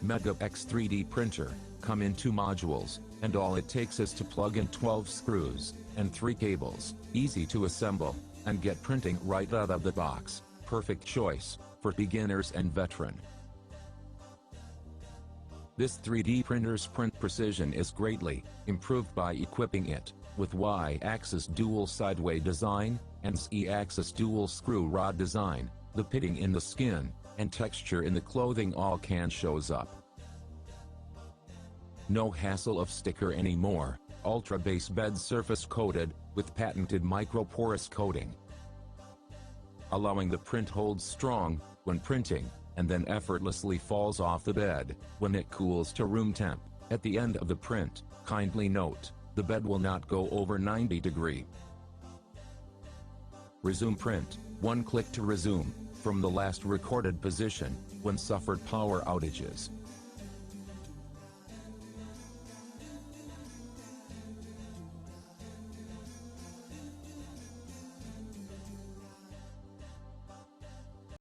Mega X 3D printer, come in 2 modules, and all it takes is to plug in 12 screws, and 3 cables, easy to assemble, and get printing right out of the box. Perfect choice, for beginners and veteran. This 3D printer's print precision is greatly improved by equipping it with Y-axis dual sideway design, and Z-axis dual screw rod design. The pitting in the skin, and texture in the clothing all can shows up. No hassle of sticker anymore, ultra base bed surface coated, with patented microporous coating, allowing the print holds strong when printing, and then effortlessly falls off the bed when it cools to room temp. At the end of the print, kindly note, the bed will not go over 90 degrees. Resume print, 1 click to resume, from the last recorded position, when suffered power outages.